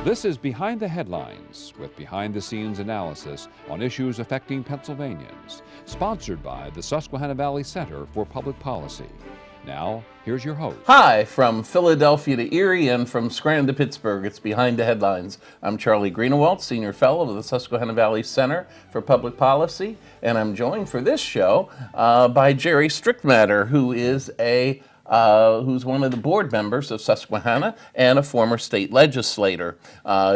This is Behind the Headlines, with behind-the-scenes analysis on issues affecting Pennsylvanians, sponsored by the Susquehanna Valley Center for Public Policy. Now, here's your host. Hi, from Philadelphia to Erie and from Scranton to Pittsburgh, it's Behind the Headlines. I'm Charlie Greenawalt, Senior Fellow of the Susquehanna Valley Center for Public Policy, and I'm joined for this show by Jere Strittmatter, who is who's one of the board members of Susquehanna and a former state legislator.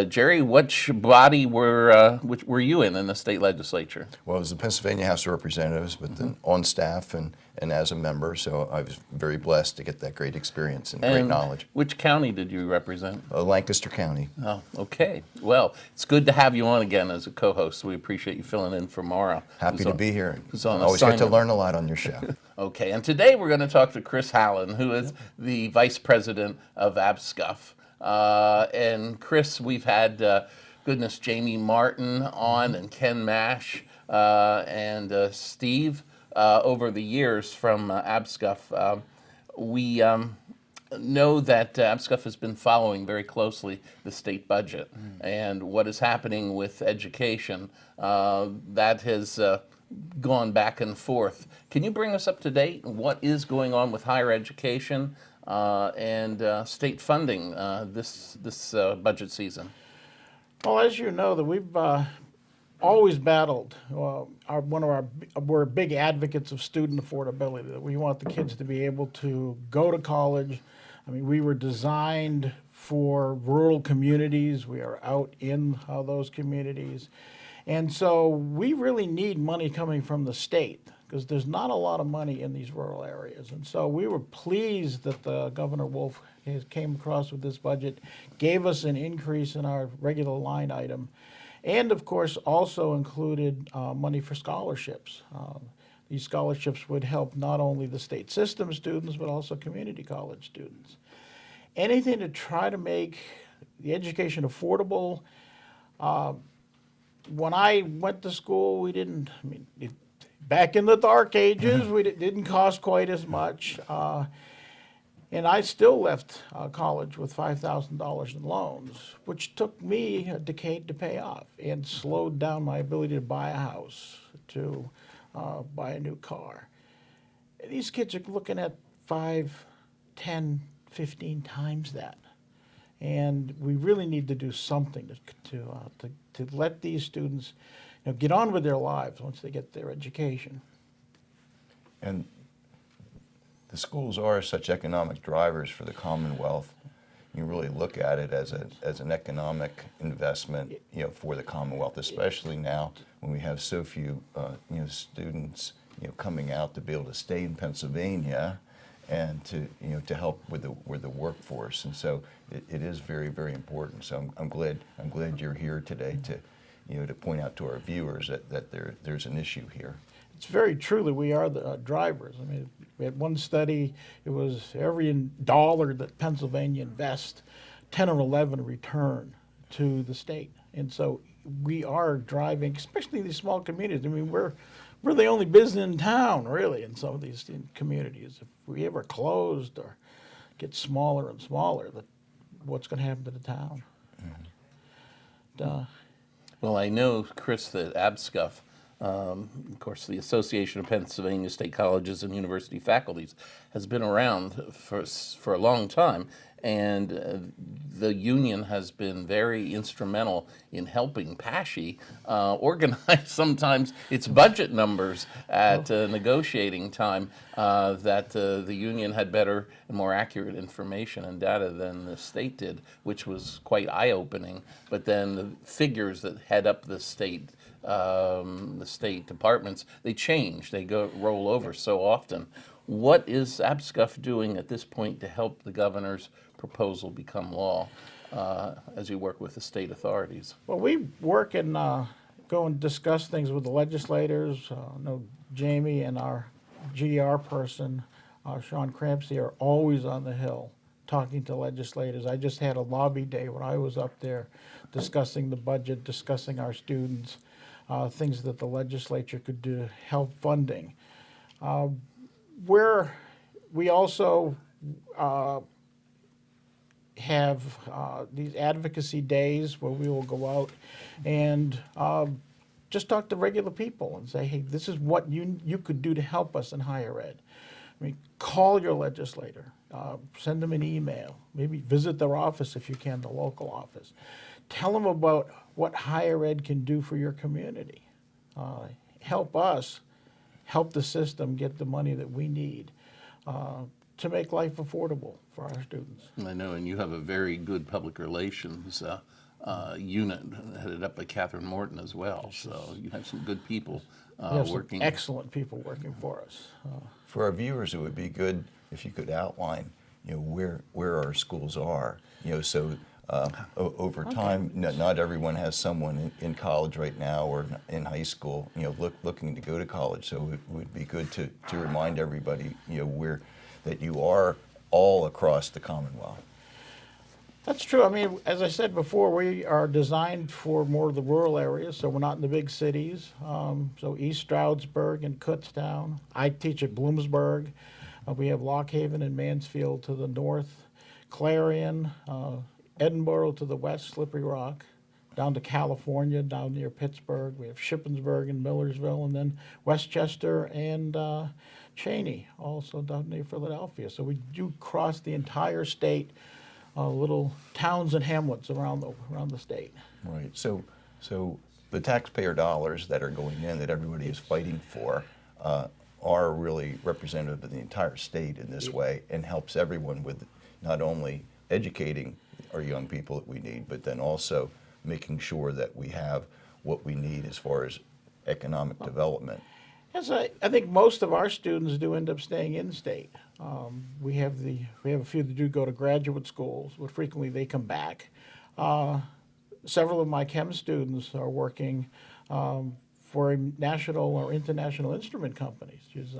Jere, which body were you in the state legislature? Well, it was the Pennsylvania House of Representatives, but then on staff and as a member, so I was very blessed to get that great experience and great knowledge. Which county did you represent? Lancaster County. Oh, okay. Well, it's good to have you on again as a co-host. We appreciate you filling in for Mara. Happy to be here. On Always get to learn a lot on your show. Okay, and today we're going to talk to Chris Hallen, who is the Vice President of APSCUF. And Chris, we've had, Jamie Martin on and Ken Mash and Steve over the years from APSCUF. We know that APSCUF has been following very closely the state budget and what is happening with education. That has gone back and forth. Can you bring us up to date? What is going on with higher education and state funding this budget season? Well, as you know, that we've always battled. We're big advocates of student affordability. That we want the kids to be able to go to college. I mean, we were designed for rural communities. We are out in those communities. And so we really need money coming from the state because there's not a lot of money in these rural areas. And so we were pleased that Governor Wolf came across with this budget, gave us an increase in our regular line item, and of course also included money for scholarships. These scholarships would help not only the state system students, but also community college students. Anything to try to make the education affordable. When I went to school, we didn't, back in the dark ages, it didn't cost quite as much. And I still left college with $5,000 in loans, which took me a decade to pay off and slowed down my ability to buy a house, to buy a new car. And these kids are looking at 5, 10, 15 times that. And we really need to do something to let these students get on with their lives once they get their education. And the schools are such economic drivers for the Commonwealth. You really look at it as an economic investment, for the Commonwealth, especially now when we have so few, students, coming out to be able to stay in Pennsylvania and to help with the workforce. And so it is very, very important. So I'm glad you're here today to point out to our viewers that there's an issue here. It's very true that we are the drivers. I mean, we had one study, it was every dollar that Pennsylvania invests, 10 or 11 return to the state. And so we are driving, especially these small communities. I mean, we're the only business in town, really, in some of these communities. If we ever closed or get smaller and smaller, what's going to happen to the town? Well, I know, Chris, that APSCUF, of course, the Association of Pennsylvania State Colleges and University Faculties, has been around for a long time, and the union has been very instrumental in helping PASHE organize sometimes its budget numbers at negotiating time, that the union had better and more accurate information and data than the state did, which was quite eye-opening. But then the figures that head up the state departments, they change, they roll over so often. What is APSCUF doing at this point to help the governor's proposal become law as you work with the state authorities? Well, we work and go and discuss things with the legislators. I know Jamie and our GDR person, Sean Crampsey, are always on the Hill talking to legislators. I just had a lobby day where I was up there discussing the budget, discussing our students, things that the legislature could do to help funding. We also have these advocacy days where we will go out and just talk to regular people and say, hey, this is what you could do to help us in higher ed. I mean, call your legislator, send them an email, maybe visit their office if you can, the local office. Tell them about what higher ed can do for your community. Help us help the system get the money that we need to make life affordable for our students. I know, and you have a very good public relations unit headed up by Catherine Morton as well. So you have some good people We have some working. excellent people working for us. For our viewers, it would be good if you could outline, where our schools are. So over time, not everyone has someone in college right now or in high school, looking to go to college. So it would be good to remind everybody, where that you are all across the Commonwealth. That's true. I mean, as I said before, we are designed for more of the rural areas, so we're not in the big cities. So East Stroudsburg and Kutztown. I teach at Bloomsburg. We have Lock Haven and Mansfield to the north, Clarion, Edinburgh to the west, Slippery Rock, down to California, down near Pittsburgh. We have Shippensburg and Millersville, and then Westchester and Cheney, also down near Philadelphia. So we do cross the entire state, little towns and hamlets around the state. Right. So the taxpayer dollars that are going in, that everybody is fighting for, are really representative of the entire state in this way, and helps everyone with not only educating our young people that we need, but then also making sure that we have what we need as far as economic development. Yes, I think most of our students do end up staying in state. We have a few that do go to graduate schools, but frequently they come back. Several of my chem students are working for national or international instrument companies. She's,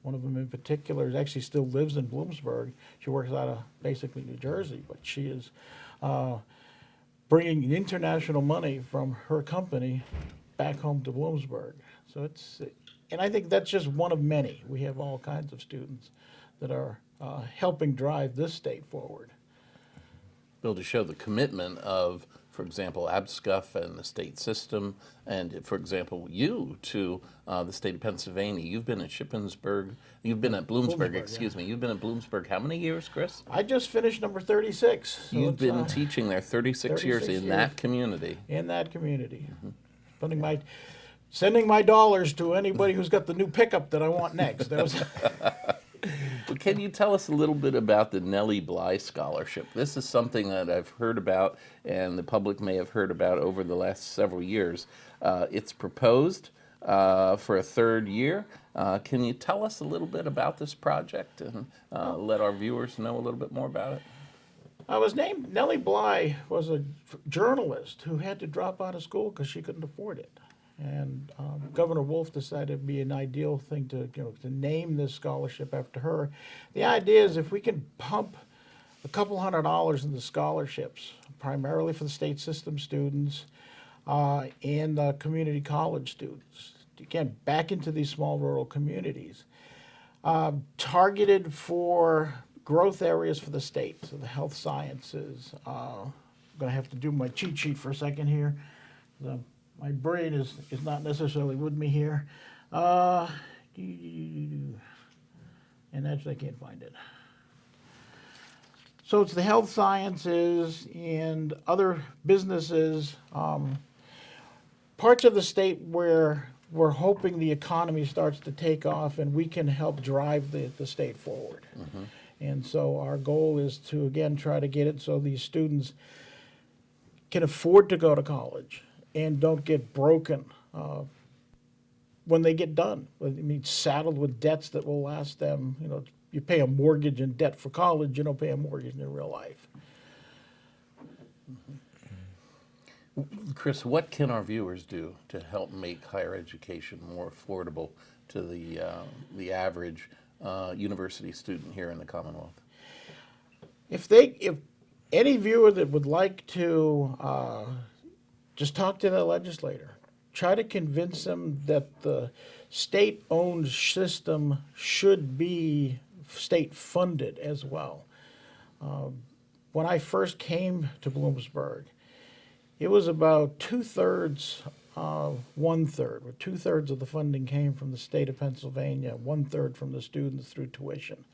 one of them in particular actually still lives in Bloomsburg. She works out of basically New Jersey, but she is bringing international money from her company back home to Bloomsburg. So and I think that's just one of many. We have all kinds of students that are helping drive this state forward. Bill, to show the commitment of, for example, APSCUF and the state system, and for example, you to the state of Pennsylvania. You've been at Shippensburg. You've been at Bloomsburg, excuse me. You've been at Bloomsburg how many years, Chris? I just finished number 36. So You've been teaching there 36 years in that community. In that community. Sending my dollars to anybody who's got the new pickup that I want next. That was Well, can you tell us a little bit about the Nellie Bly Scholarship? This is something that I've heard about, and the public may have heard about over the last several years. It's proposed for a third year. Can you tell us a little bit about this project and let our viewers know a little bit more about it? I was named, Nellie Bly was a journalist who had to drop out of school because she couldn't afford it. And Governor Wolf decided it'd be an ideal thing to name this scholarship after her. The idea is if we can pump a couple $100 into scholarships, primarily for the state system students and community college students, again, back into these small rural communities, targeted for growth areas for the state, so the health sciences. I'm going to have to do my cheat sheet for a second here. My brain is not necessarily with me here. And actually I can't find it. So it's the health sciences and other businesses, parts of the state where we're hoping the economy starts to take off and we can help drive the state forward. Mm-hmm. And so our goal is to, again, try to get it so these students can afford to go to college and don't get broken when they get done. I mean, saddled with debts that will last them. You pay a mortgage in debt for college, you don't pay a mortgage in real life. Chris, what can our viewers do to help make higher education more affordable to the average university student here in the Commonwealth? If any viewer that would like to just talk to the legislator, try to convince them that the state-owned system should be state-funded as well. when I first came to Bloomsburg, it was about 2/3, 1/3, where 2/3 of the funding came from the state of Pennsylvania, 1/3 from the students through tuition.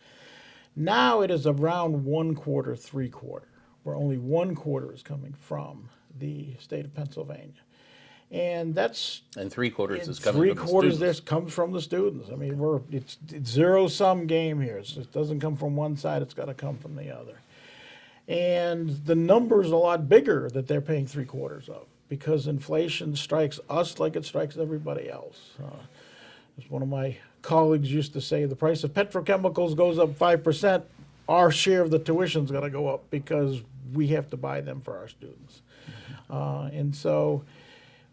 Now it is around 1/4, 3/4, where only 1/4 is coming from the state of Pennsylvania. And that's And 3/4 is coming three from the quarters students. this comes from the students. I mean, it's zero-sum game here. It doesn't come from one side, it's got to come from the other. And the number's a lot bigger that they're paying 3/4 of, because inflation strikes us like it strikes everybody else. As one of my colleagues used to say, the price of petrochemicals goes up 5%, our share of the tuition's got to go up because we have to buy them for our students. And so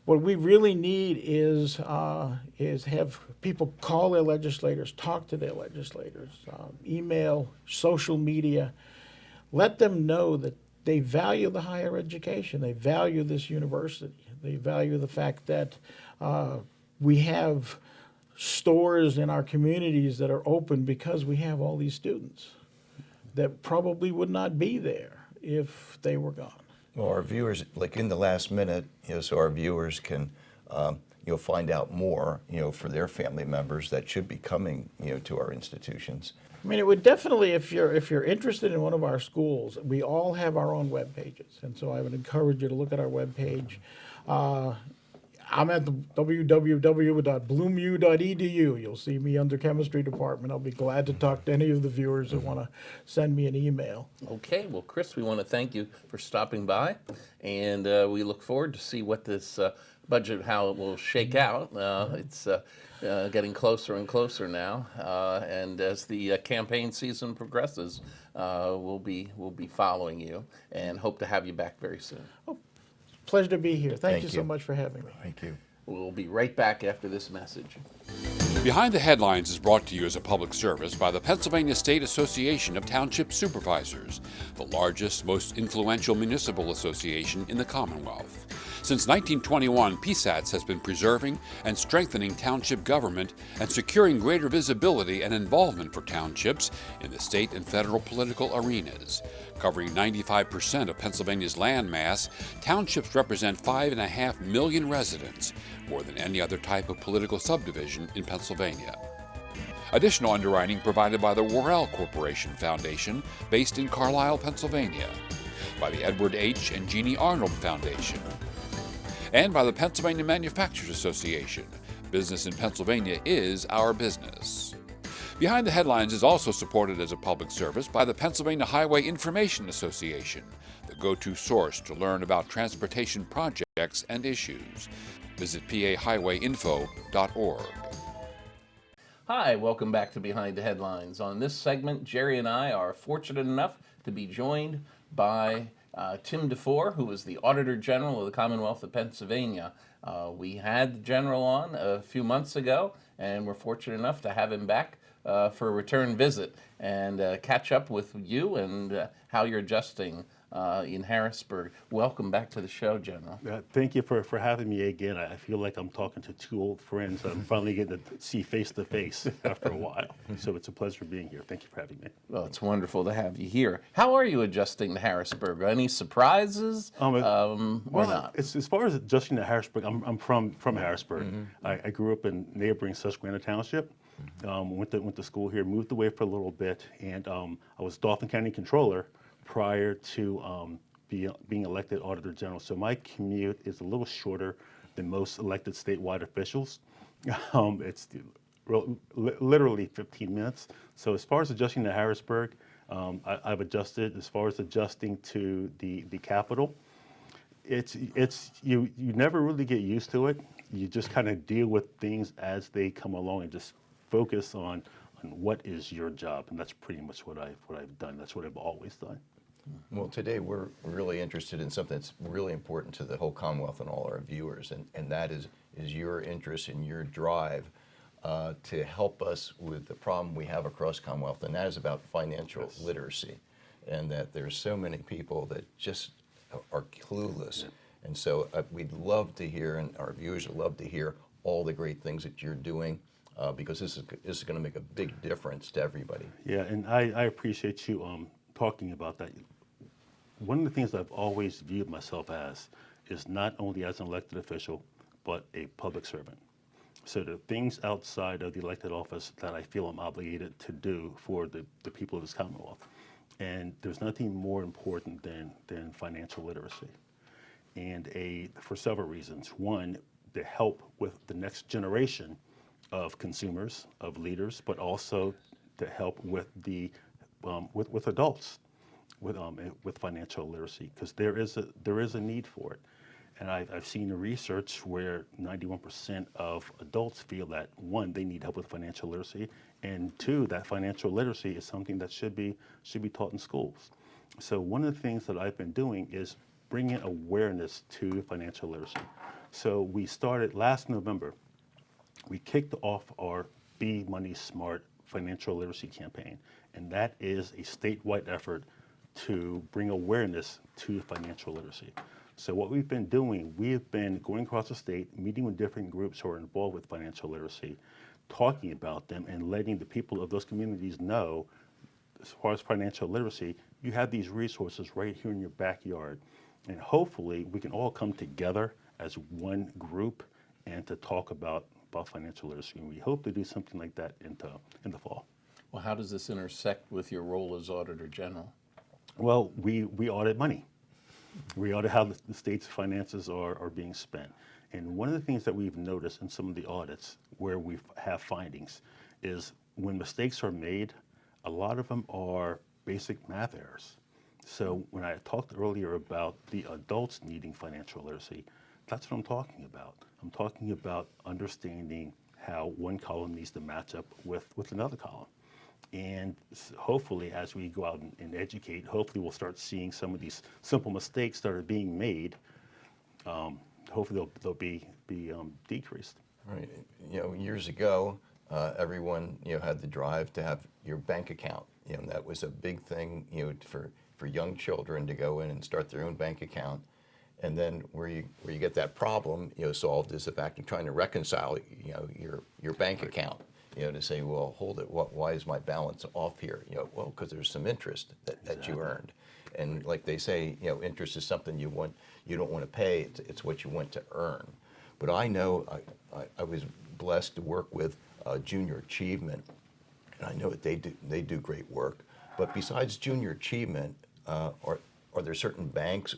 what we really need is have people call their legislators, talk to their legislators, email, social media. Let them know that they value the higher education. They value this university. They value the fact that we have stores in our communities that are open because we have all these students that probably would not be there if they were gone. Well, our viewers, like in the last minute, so our viewers can, find out more, for their family members that should be coming, to our institutions. I mean, it would definitely, if you're interested in one of our schools, we all have our own web pages, and so I would encourage you to look at our web page. I'm at the www.bloomu.edu. You'll see me under chemistry department. I'll be glad to talk to any of the viewers that want to send me an email. Okay, well, Chris, we want to thank you for stopping by, and we look forward to see what this budget, how it will shake out. It's getting closer and closer now, and as the campaign season progresses, we'll be following you, and hope to have you back very soon. Pleasure to be here. Thank you so you. much for having me. Thank you. We'll be right back after this message. Behind the Headlines is brought to you as a public service by the Pennsylvania State Association of Township Supervisors, the largest, most influential municipal association in the Commonwealth. Since 1921, PSATS has been preserving and strengthening township government and securing greater visibility and involvement for townships in the state and federal political arenas. Covering 95% of Pennsylvania's land mass, townships represent 5.5 million residents, more than any other type of political subdivision in Pennsylvania. Additional underwriting provided by the Worrell Corporation Foundation, based in Carlisle, Pennsylvania, by the Edward H. and Jeannie Arnold Foundation, and by the Pennsylvania Manufacturers Association. Business in Pennsylvania is our business. Behind the Headlines is also supported as a public service by the Pennsylvania Highway Information Association, the go-to source to learn about transportation projects and issues. Visit pahighwayinfo.org. Hi, welcome back to Behind the Headlines. On this segment, Jerry and I are fortunate enough to be joined by Tim DeFoor, who is the Auditor General of the Commonwealth of Pennsylvania. We had the General on a few months ago, and we're fortunate enough to have him back for a return visit and catch up with you and how you're adjusting in Harrisburg. Welcome back to the show, General. Thank you for having me again. I feel like I'm talking to two old friends. I'm finally getting to see face to face after a while. So it's a pleasure being here. Thank you for having me. Well, it's wonderful to have you here. How are you adjusting to Harrisburg? Any surprises or not? As far as adjusting to Harrisburg, I'm from Harrisburg. I grew up in neighboring Susquehanna Township. Went to school here, moved away for a little bit, and I was Dauphin County Controller prior to being elected Auditor General. So my commute is a little shorter than most elected statewide officials. It's literally 15 minutes. So as far as adjusting to Harrisburg, I've adjusted. As far as adjusting to the capital, it's you never really get used to it. You just kind of deal with things as they come along and just focus on what is your job, and that's pretty much what I've done. That's what I've always done. Well, today we're really interested in something that's really important to the whole Commonwealth and all our viewers, and that is your interest and your drive to help us with the problem we have across Commonwealth, and that is about financial literacy, and that there's so many people that just are clueless. And so we'd love to hear, and our viewers would love to hear all the great things that you're doing, because this is going to make a big difference to everybody. Yeah, and I appreciate you talking about that. one of the things I've always viewed myself as is not only as an elected official, but a public servant. So the things outside of the elected office that I feel I'm obligated to do for the people of this Commonwealth. And there's nothing more important than financial literacy. And for several reasons. One, to help with the next generation of consumers, of leaders, but also to help with with adults with financial literacy, because there is a need for it. And I've seen the research where 91% of adults feel that, one, they need help with financial literacy, and two, that financial literacy is something that should be taught in schools. So one of the things that I've been doing is bringing awareness to financial literacy. So we started last November. We kicked off our Be Money Smart financial literacy campaign, and that is a statewide effort to bring awareness to financial literacy. So what we've been doing, we've been going across the state, meeting with different groups who are involved with financial literacy, talking about them and letting the people of those communities know, as far as financial literacy, you have these resources right here in your backyard. And hopefully we can all come together as one group and to talk about financial literacy. And we hope to do something like that in the fall. Well, how does this intersect with your role as Auditor General? Well, we audit money. We audit how the state's finances are being spent. And one of the things that we've noticed in some of the audits where we have findings is when mistakes are made, a lot of them are basic math errors. So when I talked earlier about the adults needing financial literacy, that's what I'm talking about. I'm talking about understanding how one column needs to match up with another column. And hopefully, as we go out and educate, hopefully we'll start seeing some of these simple mistakes that are being made. Hopefully they'll be decreased. Right. Years ago, everyone had the drive to have your bank account. That was a big thing. For young children to go in and start their own bank account. And then where you get that problem solved is the fact of trying to reconcile your bank account. To say, well, hold it, why is my balance off here? Well, because there's some interest that you earned. And like they say, interest is something you don't want to pay, it's what you want to earn. But I know I was blessed to work with Junior Achievement, and I know that they do great work. But besides Junior Achievement, are there certain banks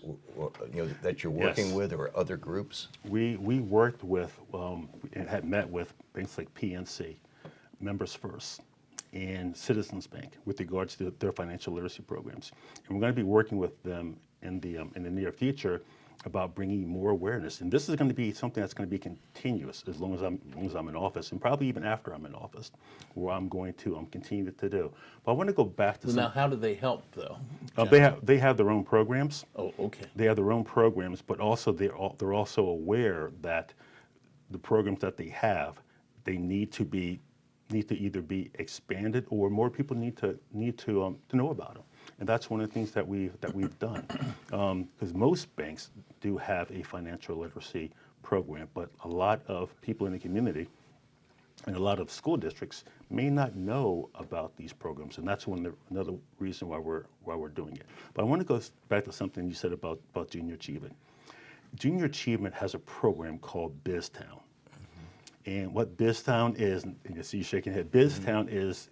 that you're working Yes. with, or other groups? We worked with and had met with banks like PNC, Members First, and Citizens Bank with regards to their financial literacy programs. And we're going to be working with them in the near future about bringing more awareness. And this is going to be something that's going to be continuous as long as I'm in office, and probably even after I'm in office, where I'm going to continue to do. But I want to go back to Now, how do they help, though? they have their own programs. Oh, okay. They have their own programs, but also they're also aware that the programs that they have, they need to either be expanded, or more people need to know about them. And that's one of the things that we've done, because most banks do have a financial literacy program, but a lot of people in the community and a lot of school districts may not know about these programs, and that's another reason why we're doing it. But I want to go back to something you said about Junior Achievement. Junior Achievement has a program called BizTown. And what BizTown is, and you see you shaking your head, BizTown is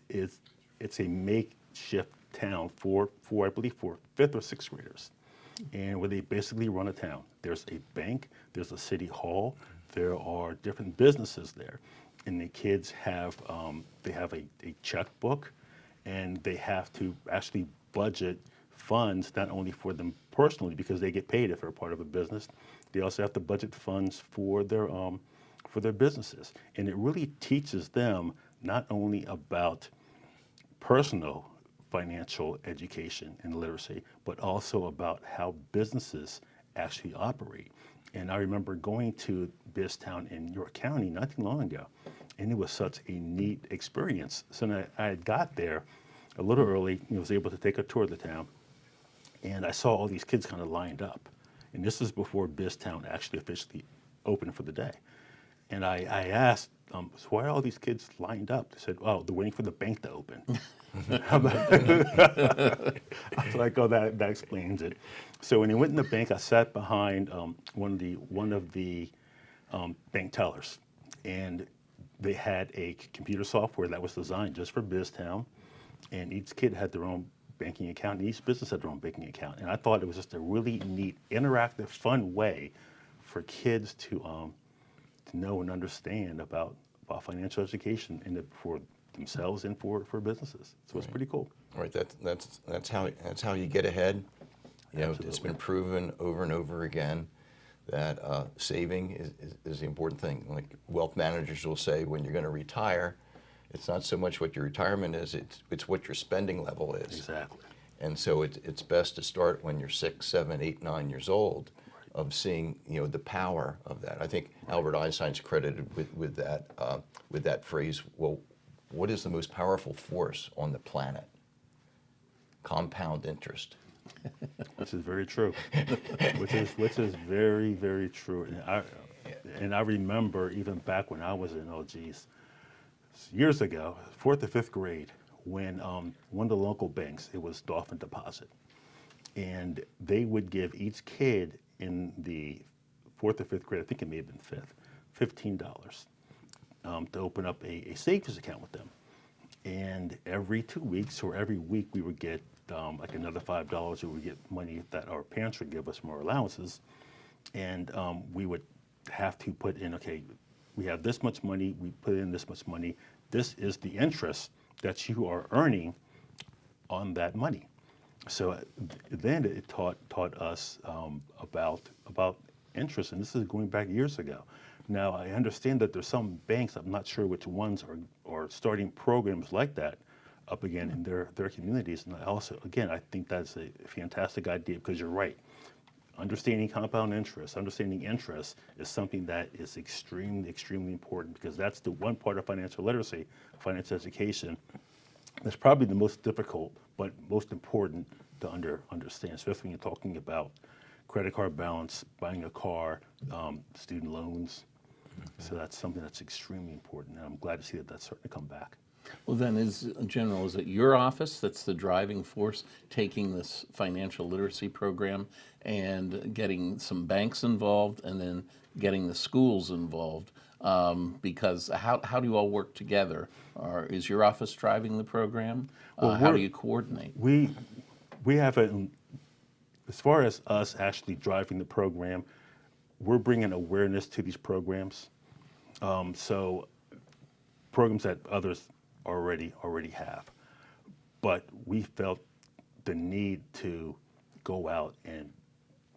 it's a makeshift town for I believe for 5th or 6th graders, and where they basically run a town. There's a bank, there's a city hall, there are different businesses there, and the kids have a checkbook, and they have to actually budget funds not only for them personally because they get paid if they're part of a business, they also have to budget funds for their businesses. And it really teaches them not only about personal financial education and literacy, but also about how businesses actually operate. And I remember going to BizTown in York County not too long ago, and it was such a neat experience. So when I got there a little early, was able to take a tour of the town, and I saw all these kids kind of lined up. And this is before BizTown actually officially opened for the day. And I asked so why are all these kids lined up? They said, oh, they're waiting for the bank to open. I was like, oh, that explains it. So when he went in the bank, I sat behind one of the bank tellers, and they had a computer software that was designed just for BizTown, and each kid had their own banking account, and each business had their own banking account. And I thought it was just a really neat, interactive, fun way for kids to know and understand about financial education for themselves and for businesses. So it's pretty cool. Right. That's how you get ahead. You know, it's been proven over and over again that saving is the important thing. Like wealth managers will say, when you're going to retire, it's not so much what your retirement is; it's what your spending level is. Exactly. And so it's best to start when you're 6, 7, 8, 9 years old, of seeing the power of that. I think Albert Einstein's credited with that phrase. Well, what is the most powerful force on the planet? Compound interest. Which is very true. which is very, very true. And I remember even back when I was in years ago, 4th or 5th grade, when one of the local banks, it was Dolphin Deposit, and they would give each kid in the 4th or 5th grade, I think it may have been 5th, $15 to open up a savings account with them. And every 2 weeks or every week we would get like another $5, or we would get money that our parents would give us more allowances. And we would have to put in, okay, we have this much money, we put in this much money. This is the interest that you are earning on that money. So then it taught us about interest, and this is going back years ago. Now I understand that there's some banks, I'm not sure which ones are starting programs like that up again in their communities. And I think that's a fantastic idea, because you're right. Understanding compound interest, understanding interest is something that is extremely, extremely important, because that's the one part of financial literacy, financial education, that's probably the most difficult but most important to understand, especially when you're talking about credit card balance, buying a car, student loans. So that's something that's extremely important, and I'm glad to see that that's starting to come back. Well, then, is it your office that's the driving force taking this financial literacy program and getting some banks involved, and then getting the schools involved? Because how do you all work together? Or is your office driving the program? How do you coordinate? We have as far as us actually driving the program, we're bringing awareness to these programs. So programs that others already have, but we felt the need to go out and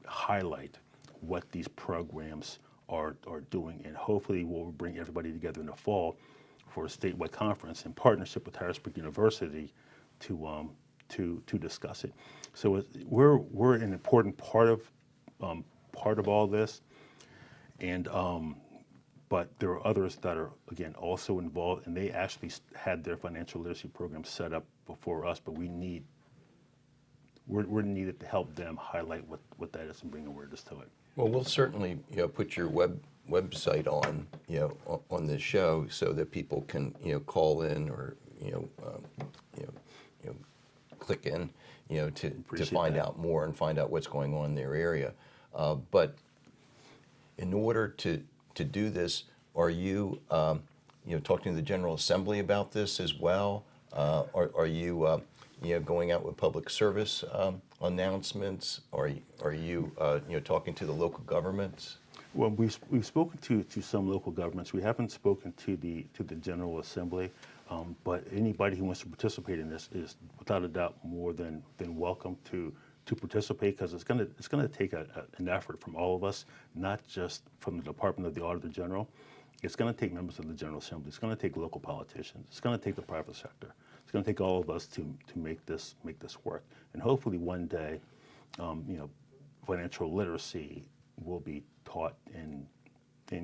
highlight what these programs are doing, and hopefully we'll bring everybody together in the fall for a statewide conference in partnership with Harrisburg University to discuss it. So we're an important part of all this, and but there are others that are, again, also involved, and they actually had their financial literacy program set up before us, but we're needed to help them highlight what that is and bring awareness to it. Well, we'll certainly put your website on this show, so that people can call in or click in to find out more and find out what's going on in their area. But in order to do this, are you talking to the General Assembly about this as well? Are you going out with public service announcements? Are you talking to the local governments? Well, we've spoken to some local governments. We haven't spoken to the General Assembly, but anybody who wants to participate in this is without a doubt more than welcome to participate, because it's gonna take an effort from all of us, not just from the Department of the Auditor General. It's gonna take members of the General Assembly. It's gonna take local politicians. It's gonna take the private sector. It's gonna take all of us to make this work. And hopefully one day, financial literacy will be taught in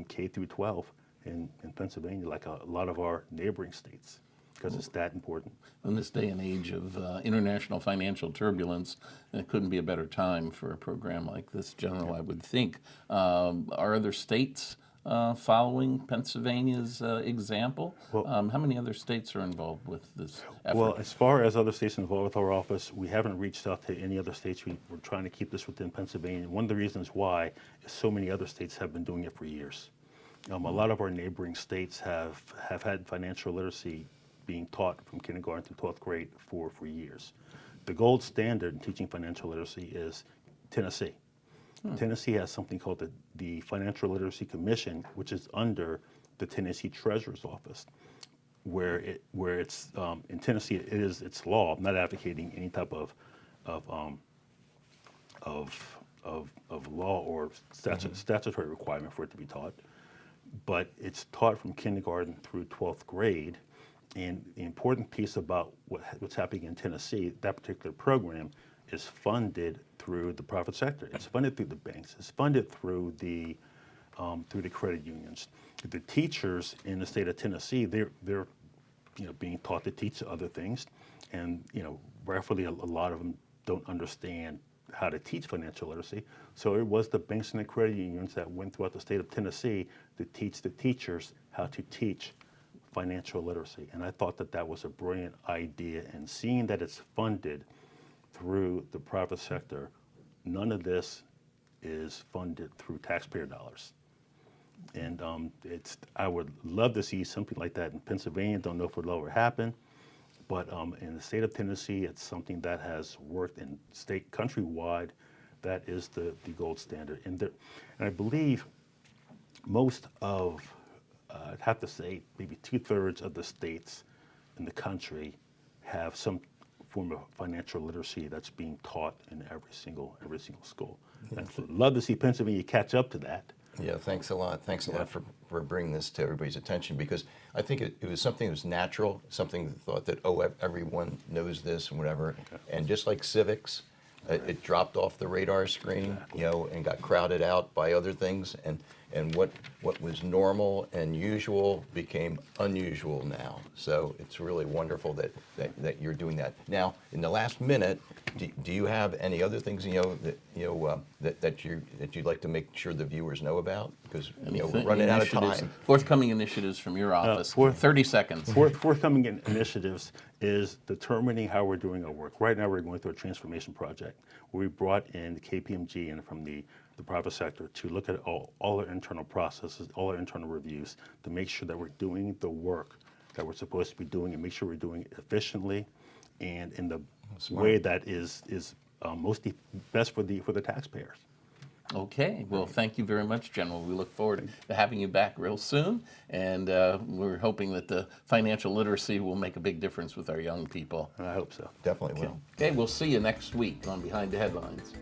K through 12 in Pennsylvania, like a lot of our neighboring states, because it's that important. In this day and age of international financial turbulence, it couldn't be a better time for a program like this, General, I would think. Are other states following Pennsylvania's example. How many other states are involved with this effort? Well, as far as other states involved with our office, we haven't reached out to any other states. We're trying to keep this within Pennsylvania. One of the reasons why is so many other states have been doing it for years. A lot of our neighboring states have had financial literacy being taught from kindergarten to 12th grade for years. The gold standard in teaching financial literacy is Tennessee. Tennessee has something called the Financial Literacy Commission, which is under the Tennessee Treasurer's Office, where it's in Tennessee it's law. I'm not advocating any type of law or statutory requirement for it to be taught, but it's taught from kindergarten through 12th grade. And the important piece about what's happening in Tennessee, that particular program is funded through the private sector. It's funded through the banks. It's funded through the credit unions. The teachers in the state of Tennessee, they're being taught to teach other things, and rightfully a lot of them don't understand how to teach financial literacy. So it was the banks and the credit unions that went throughout the state of Tennessee to teach the teachers how to teach financial literacy. And I thought that was a brilliant idea, and seeing that it's funded through the private sector, none of this is funded through taxpayer dollars. And I would love to see something like that in Pennsylvania. Don't know if it'll ever happen, but in the state of Tennessee, it's something that has worked in state countrywide. That is the gold standard. And I believe most of, I'd have to say, maybe 2/3 of the states in the country have some form of financial literacy that's being taught in every single school. I'd love to see Pennsylvania catch up to that. Yeah, thanks a lot. Thanks a lot for bringing this to everybody's attention, because I think it was something that was natural, something that thought that, everyone knows this and whatever. And just like civics, it dropped off the radar screen, and got crowded out by other things. And what was normal and usual became unusual now. So it's really wonderful that you're doing that. Now, in the last minute, do you have any other things that you'd like to make sure the viewers know about? Because we're running out of time. Forthcoming initiatives from your office. 30 seconds. Forthcoming initiatives is determining how we're doing our work. Right now, we're going through a transformation project where we brought in the KPMG and from the private sector to look at all our internal processes, all our internal reviews, to make sure that we're doing the work that we're supposed to be doing, and make sure we're doing it efficiently and in the way that is most best for the taxpayers. Okay, well, thank you very much, General. We look forward to having you back real soon, and we're hoping that the financial literacy will make a big difference with our young people. And I hope so. Definitely will. Okay, we'll see you next week on Behind the Headlines.